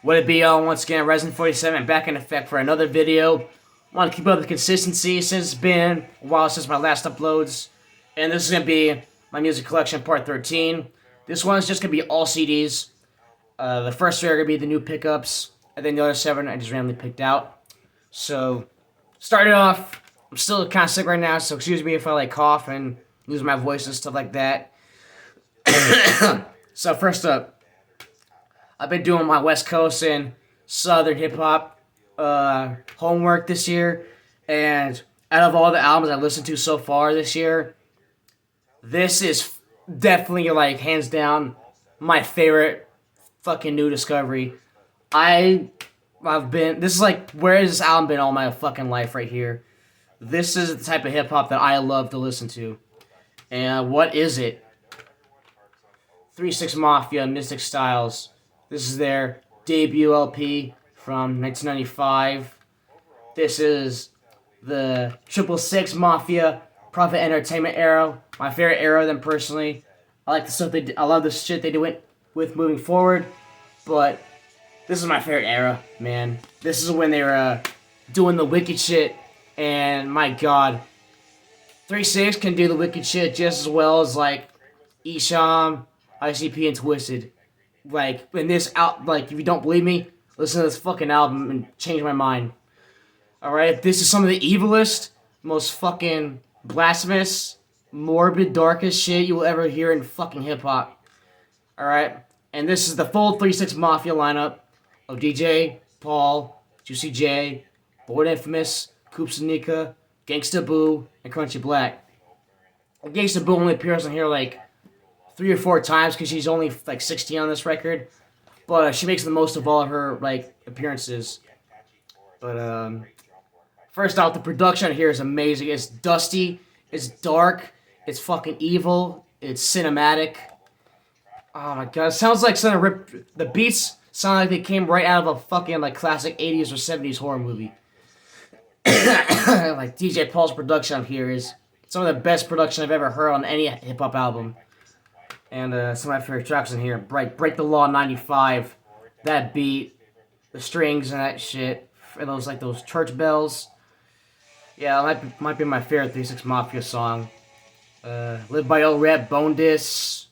What it be, y'all? Once again, Rezin 47 back in effect for another video. Want to keep up the consistency since it's been a while since my last uploads. And this is going to be my music collection part 13. This one's just going to be all CDs. The first three are going to be the new pickups. And then the other 7 I just randomly picked out. So, starting off, I'm still kind of sick right now, so excuse me if I cough and lose my voice and stuff like that. So first up, I've been doing my West Coast and Southern hip-hop homework this year, and out of all the albums I listened to so far this year, this is definitely, hands down, my favorite fucking new discovery. This is where has this album been all my fucking life right here? This is the type of hip-hop that I love to listen to. And what is it? 3-6 Mafia, Mystic Stylez. This is their debut LP from 1995. This is the 666 Mafia Profit Entertainment era. My favorite era of them personally. I like the stuff I love the shit they do with moving forward. But this is my favorite era, man. This is when they were doing the wicked shit. And my god, 3-6 can do the wicked shit just as well as Esham, ICP, and Twisted. In this if you don't believe me, listen to this fucking album and change my mind. Alright, this is some of the evilest, most fucking blasphemous, morbid, darkest shit you will ever hear in fucking hip-hop. Alright, and this is the full 3-6 Mafia lineup of DJ, Paul, Juicy J, Lord Infamous, Coops and Nika, Gangsta Boo, and Crunchy Black. Gangsta Boo only appears on here 3 or 4 times because she's only 16 on this record, but she makes the most of all of her appearances. But first out, the production here is amazing. It's dusty, it's dark, it's fucking evil, it's cinematic. Oh my god, it sounds like the beats sound like they came right out of a fucking classic 80s or 70s horror movie. DJ Paul's production here is some of the best production I've ever heard on any hip hop album. And some of my favorite tracks in here. Break the Law 95. That beat. The strings and that shit. And those church bells. Yeah, that might be my favorite 3-6 Mafia song. Live by Old Rep, Bone Dis.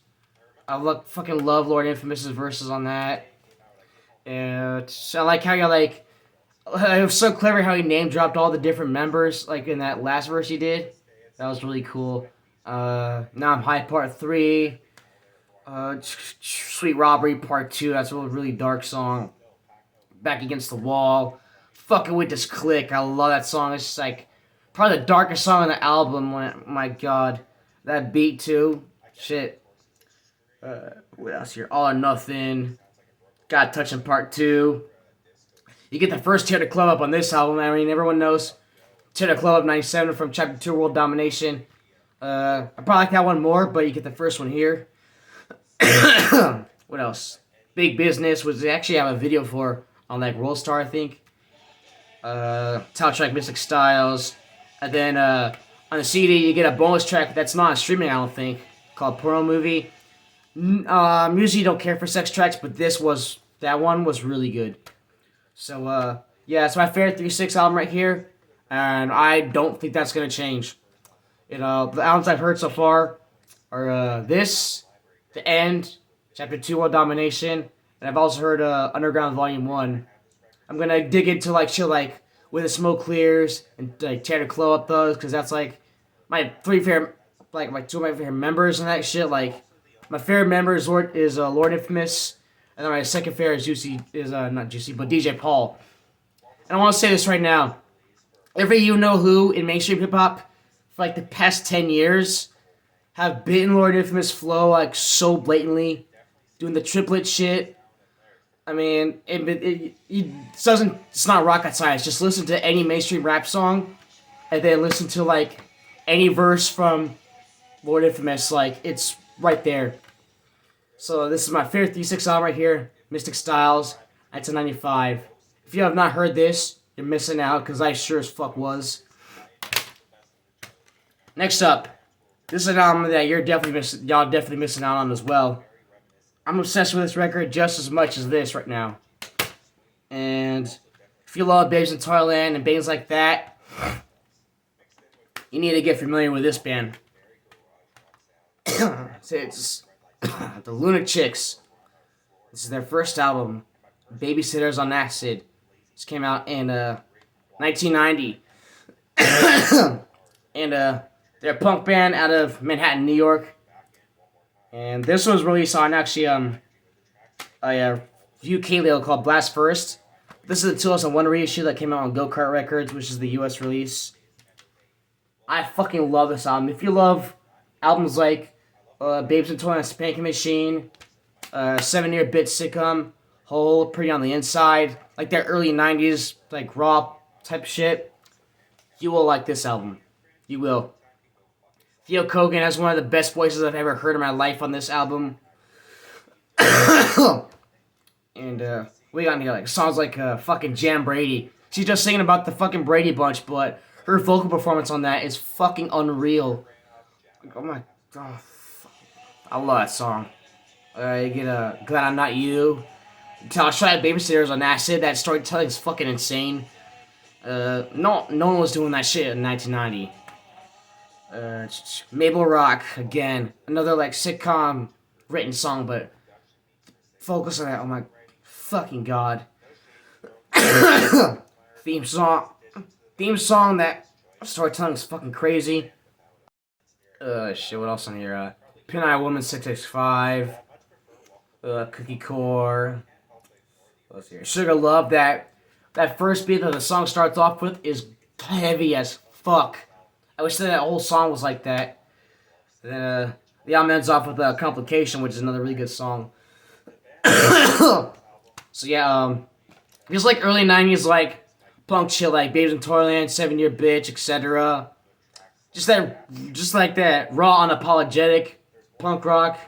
I fucking love Lord Infamous's verses on that. And I like how it was so clever how he name dropped all the different members in that last verse he did. That was really cool. Now I'm High Part 3. Sweet Robbery Part 2, that's a really dark song. Back Against the Wall. Fucking With This Click, I love that song. It's just probably the darkest song on the album. My god. That beat too. Shit. What else here? All or Nothing. Got Touching Part 2. You get the first Tear the Club Up on this album. I mean, everyone knows Tear the Club Up 97 from Chapter 2 World Domination. I probably like that one more, but you get the first one here. What else? Big Business was actually have a video for on World Star, I think. Title track Mystic Stylez. And then on the CD you get a bonus track that's not on streaming, I don't think, called Porno Movie. Usually don't care for sex tracks, but that one was really good. So yeah, it's my favorite 3-6 album right here, and I don't think that's gonna change. The albums I've heard so far are this, The End, Chapter 2 World Domination, and I've also heard Underground Volume 1. I'm gonna dig into shit When the Smoke Clears and Tear the Club Up those, because that's my 3 favorite, my 2 of my favorite members and that shit. My favorite member is Lord Infamous, and then my second favorite is not Juicy, but DJ Paul. And I want to say this right now. Every you-know-who in mainstream hip-hop for the past 10 years have bitten Lord Infamous flow so blatantly, doing the triplet shit. I mean, it's not rocket science. Just listen to any mainstream rap song, and then listen to any verse from Lord Infamous. It's right there. So this is my favorite 3-6 album right here, Mystic Stylez, 1995. If you have not heard this, you're missing out, because I sure as fuck was. Next up, this is an album that y'all definitely missing out on as well. I'm obsessed with this record just as much as this right now. And if you love Babes in Toyland and bands like that, you need to get familiar with this band. It's the Lunachicks. This is their first album, Babysitters on Acid. This came out in 1990. And they're a punk band out of Manhattan, New York. And this was released on actually a UK label called Blast First. This is the 2001 reissue that came out on Go-Kart Records, which is the US release. I fucking love this album. If you love albums like Babes in Toyland, Spanking Machine, 7-Year Bit Sitcom, Hole, Pretty on the Inside, like their early 90s, like raw type shit, you will like this album. You will. Theo Kogan has one of the best voices I've ever heard in my life on this album. And we got here like songs like fucking Jam Brady. She's just singing about the fucking Brady Bunch, but her vocal performance on that is fucking unreal. Oh my god. I love that song. You get Glad I'm Not You. I'll try Babysitters on Acid. That storytelling is fucking insane. No one was doing that shit in 1990. Mabel Rock, again. Another like sitcom written song, but focus on that. Oh my fucking god. Theme song. That storytelling is fucking crazy. Shit, what else on here? Pin Eye Woman 665. Cookie Core. What's here? Sugar Love. That first beat that the song starts off with is heavy as fuck. I wish that whole song was like that. Then the album ends off with Complication, which is another really good song. So yeah, just like early 90s like punk shit like Babes in Toyland, 7-Year Bitch, etc. Just like that raw, unapologetic punk rock.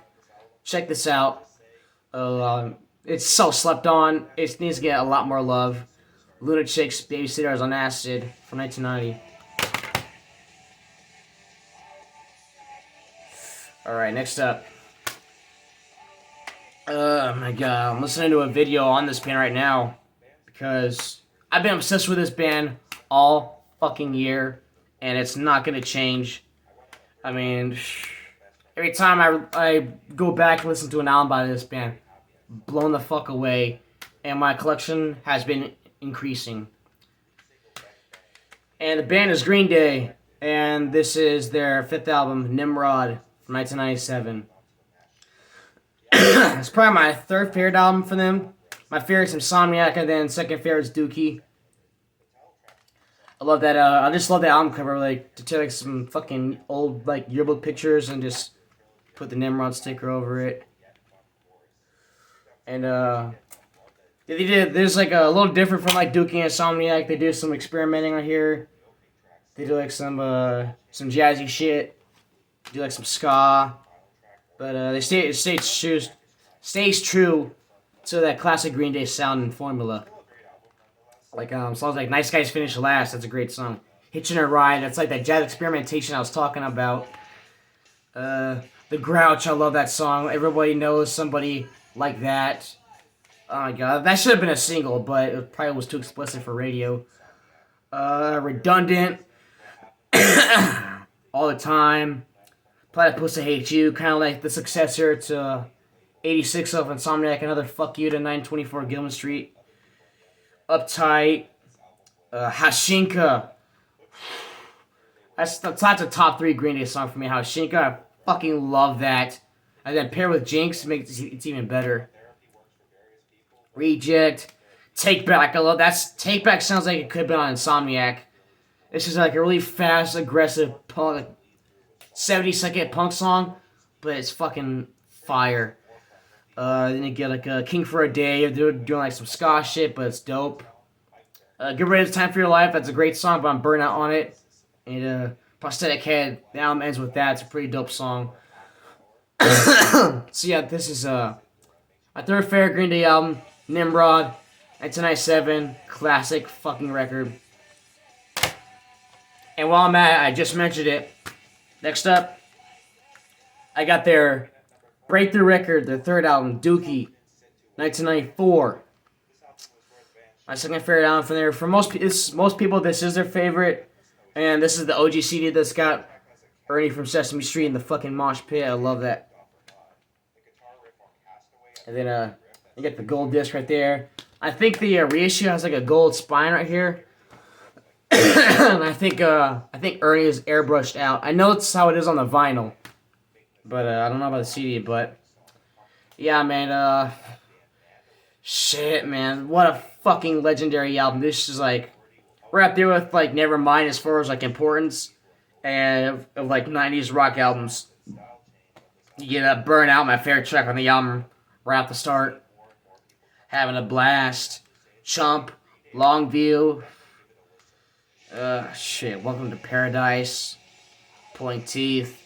Check this out. It's so slept on. It needs to get a lot more love. Lunachicks, Babysitters on Acid from 1990. Alright, next up. Oh my god, I'm listening to a video on this band right now because I've been obsessed with this band all fucking year and it's not gonna change. I mean, every time I go back and listen to an album by this band, blown the fuck away, and my collection has been increasing. And the band is Green Day, and this is their 5th album, Nimrod, from 1997. It's probably my 3rd favorite album from them. My favorite's Insomniac, and then second favorite's Dookie. I love that. I just love that album cover, like to take like some fucking old like yearbook pictures and just put the Nimrod sticker over it. And there's like a little different from like Dookie and Insomniac. They do some experimenting on here. They do like some jazzy shit. Do like some ska, but they stays true to that classic Green Day sound and formula. Like songs like Nice Guys Finish Last. That's a great song. Hitching a Ride. That's like that jazz experimentation I was talking about. The Grouch. I love that song. Everybody knows somebody like that. Oh my god, that should have been a single, but it probably was too explicit for radio. Redundant. All the Time. Platypus I Hate You, kind of like the successor to 86 of Insomniac, another Fuck You to 924 Gilman Street. Uptight. Hashinka. That's a top 3 Green Day song for me. Hashinka, I fucking love that. And then pair with Jinx makes it even better. Reject. Take Back, I love that. Take Back sounds like it could have been on Insomniac. This is like a really fast, aggressive punk, 70-second punk song, but it's fucking fire. Then you get like a King for a Day. They're doing like some ska shit, but it's dope. Get Ready, It's Time for Your Life. That's a great song, but I'm burnt out on it. And Prosthetic Head. The album ends with that. It's a pretty dope song. So yeah, this is my 3rd favorite Green Day album, Nimrod, 1997, classic fucking record. And while I'm at it, I just mentioned it. Next up, I got their breakthrough record, their 3rd album, Dookie, 1994. My second favorite album from there. For most people, this is their favorite. And this is the OG CD that's got Ernie from Sesame Street in the fucking mosh pit. I love that. And then you get the gold disc right there. I think the reissue has like a gold spine right here. And I think Ernie is airbrushed out. I know it's how it is on the vinyl, but I don't know about the CD. But yeah, man. Shit, man. What a fucking legendary album. This is like we're up there with like Nevermind as far as like importance and of like 90s rock albums. You get Burn Out, my favorite track on the album, right at the start. Having a Blast, Chump, Long View. Shit. Welcome to Paradise, Pulling Teeth,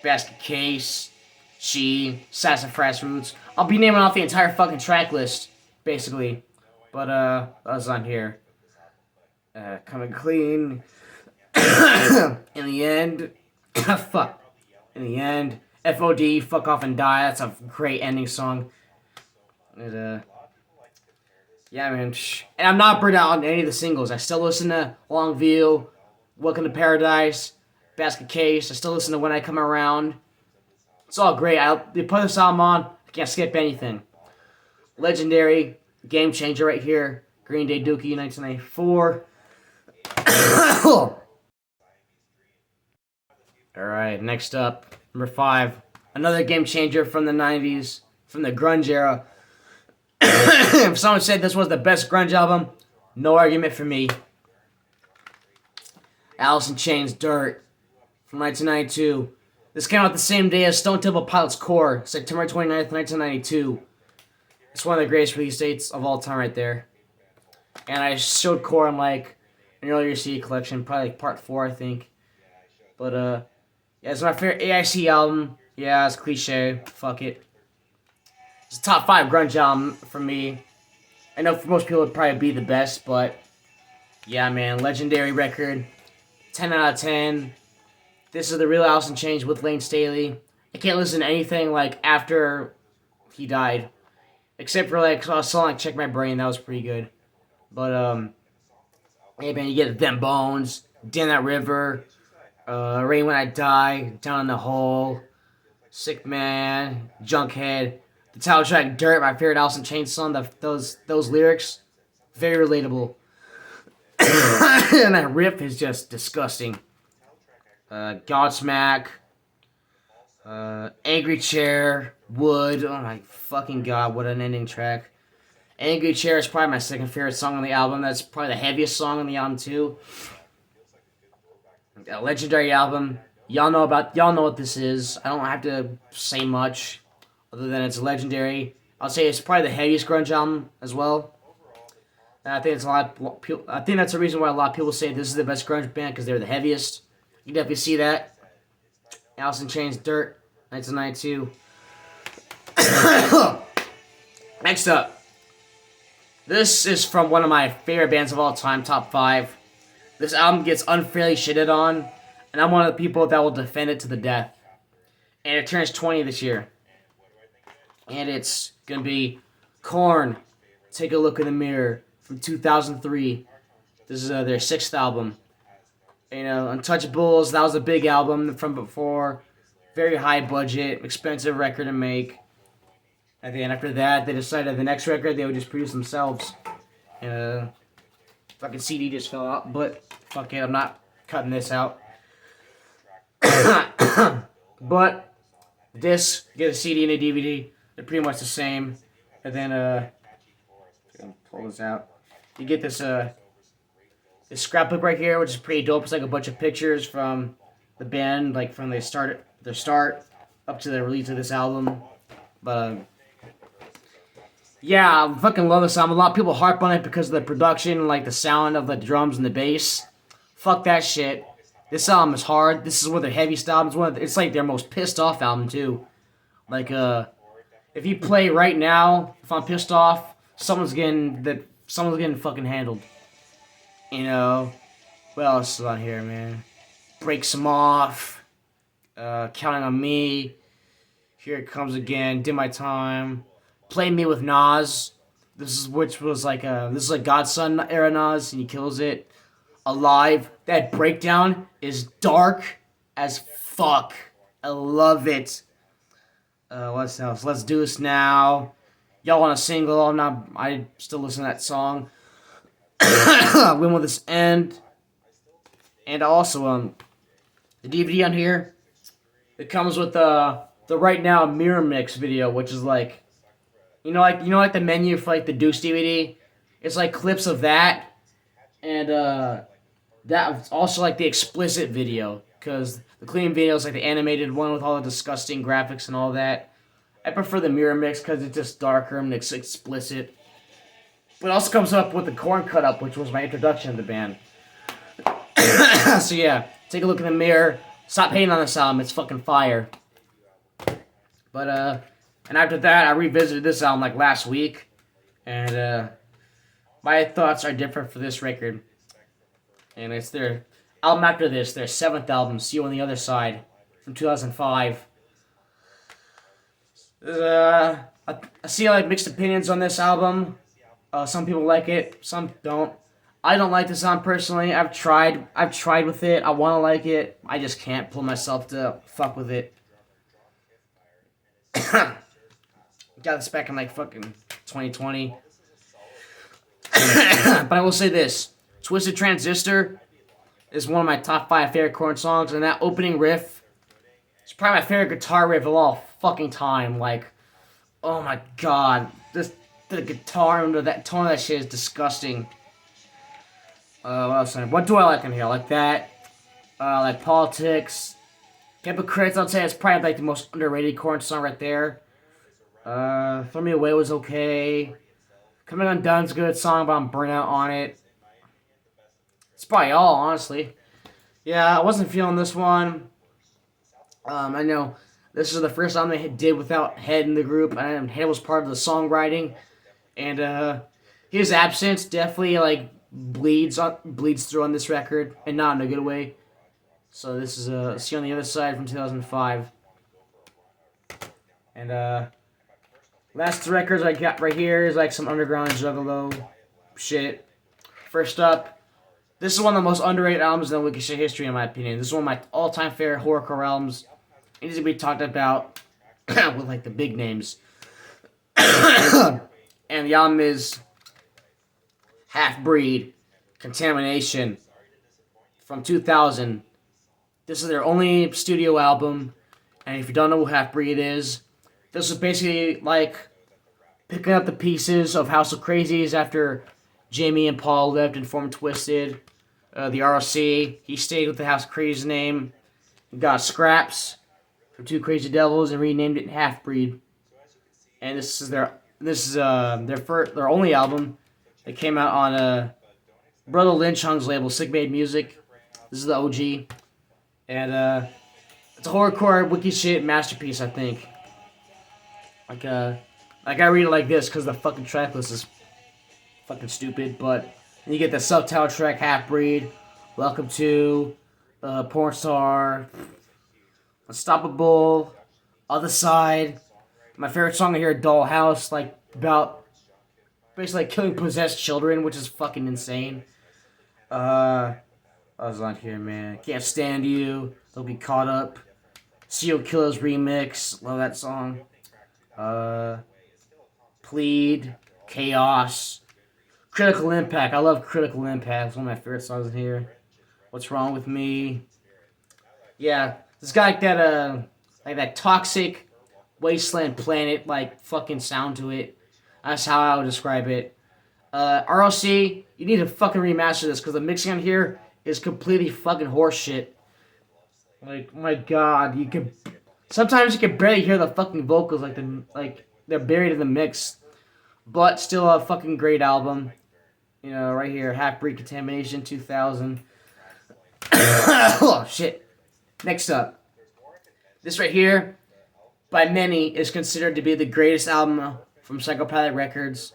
Basket Case, She, Sassafras Roots. I'll be naming off the entire fucking track list, basically. But, that's on here. Coming Clean. In the End. Fuck. In the End. FOD, Fuck Off and Die. That's a great ending song. And, yeah, man. And I'm not burned out on any of the singles. I still listen to Long View, Welcome to Paradise, Basket Case. I still listen to When I Come Around. It's all great. They put this album on. I can't skip anything. Legendary. Game Changer right here. Green Day Dookie, 1994. Alright, next up. Number 5. Another Game Changer from the 90s. From the grunge era. If someone said this was the best grunge album, no argument for me. Alice in Chains, Dirt, from 1992. This came out the same day as Stone Temple Pilots Core, September 29th, 1992. It's one of the greatest release dates of all time right there. And I showed Core on like an earlier CD collection, probably like part 4, I think. But yeah, it's my favorite AIC album. Yeah, it's cliche. Fuck it. It's a top 5 grunge album for me. I know for most people it'd probably be the best, but yeah, man, legendary record. 10 out of 10. This is the real Alice in Chains with Lane Staley. I can't listen to anything like after he died, except for like a song like Check My Brain. That was pretty good. But hey man, you get Them Bones, Damn That River, Rain When I Die, Down in the Hole, Sick Man, Junkhead. The title track Dirt, my favorite Alice in Chains song. Those lyrics, very relatable. And that riff is just disgusting. Godsmack, Angry Chair, Wood. Oh my fucking god, what an ending track. Angry Chair is probably my second favorite song on the album. That's probably the heaviest song on the album too. A legendary album. Y'all know what this is. I don't have to say much other than it's legendary. I'll say it's probably the heaviest grunge album as well. And I think I think that's the reason why a lot of people say this is the best grunge band, because they're the heaviest. You definitely see that. Alice in Chains, Dirt, 1992. Next up. This is from one of my favorite bands of all time, top 5. This album gets unfairly shitted on, and I'm one of the people that will defend it to the death. And it turns 20 this year. And it's going to be Korn, Take a Look in the Mirror, from 2003. This is their 6th album. You know, Untouchables, that was a big album from before. Very high budget, expensive record to make. And then after that, they decided the next record they would just produce themselves. Fucking CD just fell out, but fuck it, I'm not cutting this out. But disc, get a CD and a DVD. They're pretty much the same. And then, pull this out. You get this scrapbook right here, which is pretty dope. It's like a bunch of pictures from the band, like from their start up to the release of this album. But, yeah, I fucking love this album. A lot of people harp on it because of the production, like the sound of the drums and the bass. Fuck that shit. This album is hard. This is one of their heaviest albums. It's like their most pissed off album, too. Like, if you play right now, if I'm pissed off, someone's getting fucking handled. You know, what else is on here, man? Break Some Off, Counting on Me, Here It Comes Again, Did My Time, Play Me with Nas. which was like this is like Godson era Nas, and he kills it. Alive. That breakdown is dark as fuck. I love it. What else? Let's do this now. Y'all want a single? I still listen to that song. When will this end? And also, the DVD on here, it comes with the Right Now Mirror Mix video, which is like, like the menu for like the Deuce DVD. It's like clips of that, and that's also like the explicit video, because the clean video is like the animated one with all the disgusting graphics and all that. I prefer the Mirror Mix because it's just darker and it's explicit. But it also comes up with the Korn cut up, which was my introduction to the band. So yeah, take a look in the mirror. Stop hating on this album, it's fucking fire. But and after that, I revisited this album like last week, and my thoughts are different for this record. And it's their album after this, their 7th album, See You on the Other Side, from 2005. I see like mixed opinions on this album. Some people like it, some don't. I don't like this song personally. I've tried with it. I want to like it. I just can't pull myself to fuck with it. Got this back in like fucking 2020. But I will say this. Twisted Transistor is one of my top 5 favorite Korn songs, and that opening riff is probably my favorite guitar riff of all fucking time. Like, oh my god. The guitar under that tone of that shit is disgusting. What else? What do I like in here? I like that. Like Politics. Hypocrites, I'd say it's probably like the most underrated Korn song right there. Throw Me Away was okay. Coming Undone's a good song, but I'm burnt out on it. It's probably all, honestly. Yeah, I wasn't feeling this one. I know this is the first album they did without Head in the group, and Head was part of the songwriting. And his absence definitely like bleeds through on this record, and not in a good way. So this is See on the Other Side from 2005. And last records I got right here is like some underground juggalo shit. First up, this is one of the most underrated albums in the Wicked Shit history, in my opinion. This is one of my all-time favorite horrorcore albums. It needs to be talked about with like the big names. And the album is Halfbreed, Kontamination, from 2000. This is their only studio album, and if you don't know who Halfbreed is, this is basically like picking up the pieces of House of Crazies after Jamie and Paul left and formed Twisted. The ROC, he stayed with the House of Crazies name, got scraps from Two Crazy Devils and renamed it Halfbreed. And this is their only album. It came out on Brother Lynch Hung's label, Sick Made Music. This is the OG. And it's a horrorcore wiki shit masterpiece, I think. Like I read it like this because the fucking track list is fucking stupid, but you get the subtitle track Halfbreed, Welcome to, Porn Star, Unstoppable, Other Side. My favorite song here, Dollhouse, like about basically like killing possessed children, which is fucking insane. I was on here, man. Can't Stand You, They'll Be Caught Up. Serial Killers remix, love that song. Plead, Chaos, Critical Impact. I love Critical Impact. It's one of my favorite songs in here. What's Wrong with Me? Yeah, it's got like that toxic wasteland planet like fucking sound to it. That's how I would describe it. ROC, you need to fucking remaster this because the mixing on here is completely fucking horseshit. Like, oh my god, sometimes you can barely hear the fucking vocals like they're buried in the mix. But still a fucking great album. You know, right here, Halfbreed, Kontamination, 2000. Oh, shit. Next up. This right here, by many, is considered to be the greatest album from Psychopathic Records.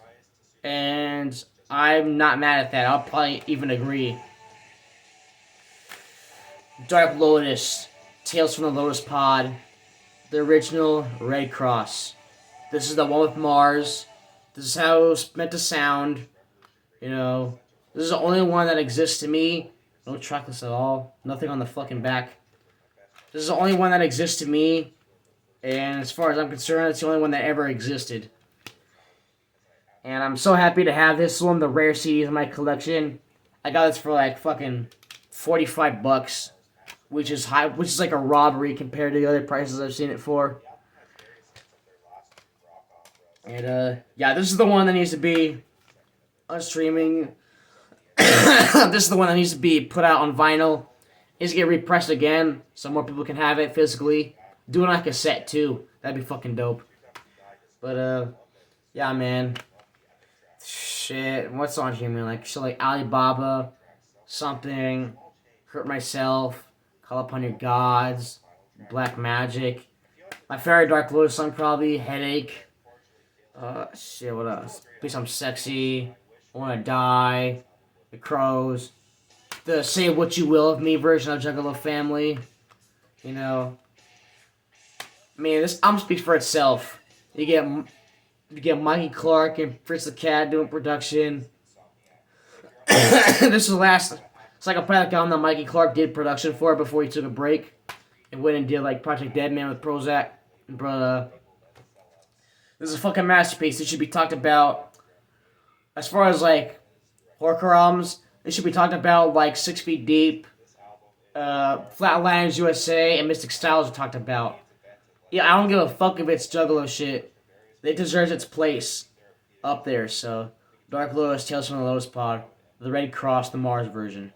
And I'm not mad at that. I'll probably even agree. Dark Lotus, Tales from the Lotus Pod, the original Red Cross. This is the one with Mars, This is how it was meant to sound. You know, this is the only one that exists to me. No tracklist at all. Nothing on the fucking back. This is the only one that exists to me. And as far as I'm concerned, it's the only one that ever existed. And I'm so happy to have this one, the rare CDs in my collection. I got this for like fucking $45, which is high, which is like a robbery compared to the other prices I've seen it for. And yeah, this is the one that needs to be on streaming. This is the one that needs to be put out on vinyl. It needs to get repressed again so more people can have it physically. Do it on a cassette too. That'd be fucking dope. But yeah, man. Shit, what's on here, man? Like shit like Alibaba, something, Hurt Myself, Call Upon Your Gods, Black Magic. My favorite Dark Lotus song probably, Headache. Shit, what else? Please I'm Sexy, I Wanna Die, The Crows, the Say What You Will of Me version of Juggalo Family. You know, man, this album speaks for itself. You get Mikey Clark and Fritz the Cat doing production. This is the last psychopathic album that Mikey Clark did production for before he took a break and went and did like Project Deadman with Prozac. But this is a fucking masterpiece. It should be talked about. As far as like horrorcore albums, it should be talked about like 6 Feet Deep, Flatliners USA, and Mystic Stylez are talked about. Yeah, I don't give a fuck if it's Juggalo shit. It deserves its place up there, so Dark Lotus, Tales from the Lotus Pod, the Red Cross, the Mars version.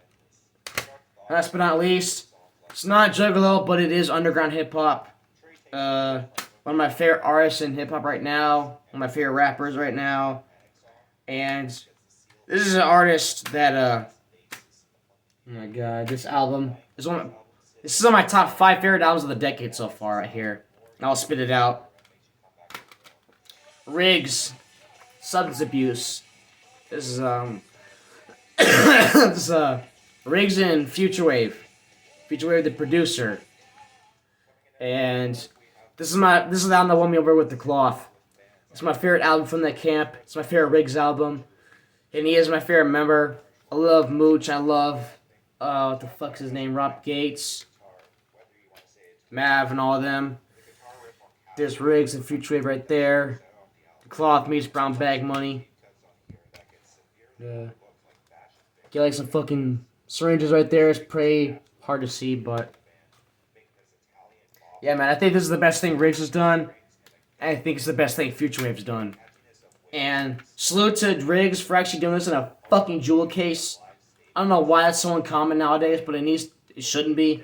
Last but not least, it's not Juggalo, but it is underground hip-hop. One of my favorite artists in hip-hop right now, one of my favorite rappers right now, and this is an artist that, oh my god, this album, this is one of my top 5 favorite albums of the decade so far right here. I'll spit it out. Rigz, Substance Abuse. This is this is Rigz and Future Wave the producer. And this is the album that won me over with the cloth. It's my favorite album from that camp. It's my favorite Rigz album. And he is my favorite member. I love Mooch, I love what the fuck's his name? Rob Gates, Mav and all of them. There's Rigz and Future Wave right there. Cloth meets Brown Bag Money. Get like some fucking syringes right there. It's pretty hard to see, but yeah, man, I think this is the best thing Rigz has done. And I think it's the best thing Future Wave's done. And salute to Rigz for actually doing this in a fucking jewel case. I don't know why that's so uncommon nowadays, but it shouldn't be.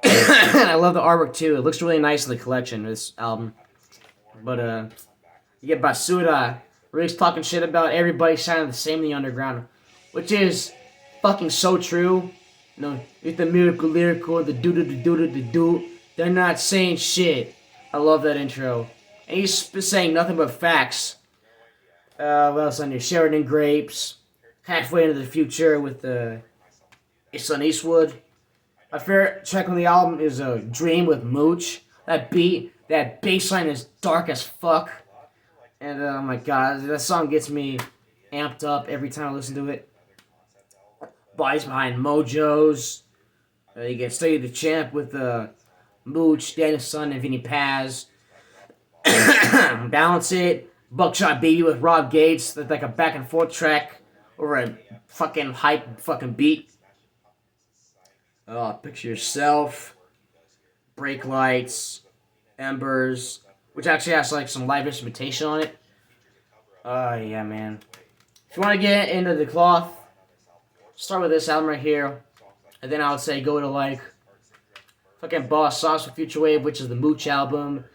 And I love the artwork too. It looks really nice in the collection, this album. But you get Basuda, Rigz talking shit about everybody sounding the same in the underground, which is fucking so true. You know, with the lyrical, the do, they're not saying shit. I love that intro. And he's saying nothing but facts. What else on here? Sheridan Grapes, Halfway into the Future with Son Eastwood. My favorite track on the album is Dream with Mooch. That bass line is dark as fuck. And oh my god, that song gets me amped up every time I listen to it. Bodies Behind Mojos. You get Study the Champ with Mooch, Daniel Son, and Vinny Paz. Balance It. Buckshot Baby with Rob Gates. That's like a back and forth track over a fucking hype fucking beat. Picture Yourself. Brake Lights. Embers. Which actually has like some live instrumentation on it. Yeah, man. If you want to get into the cloth, start with this album right here. And then I would say go to like fucking Boss Sauce with Future Wave, which is the Mooch album.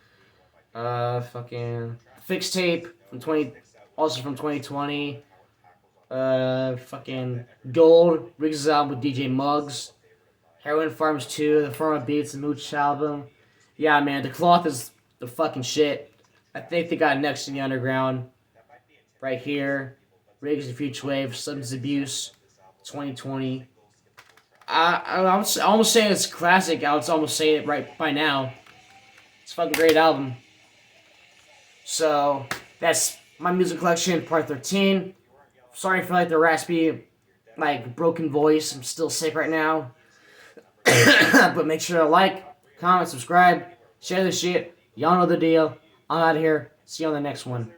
Fucking Fix Tape from also from 2020. Fucking Gold, Riggs' album with DJ Muggs. Heroin Farms 2, The Form of Beats, the Mooch album. Yeah, man, the cloth is the fucking shit. I think they got next in the underground. Right here. Riggs and Future Wave, Substance Abuse, 2020. I would almost say it's classic. I would almost say it right by now. It's a fucking great album. So, that's my music collection, part 13. Sorry for like the raspy, like broken voice. I'm still sick right now. But make sure to like, comment, subscribe, share this shit. Y'all know the deal. I'm out of here. See you on the next one.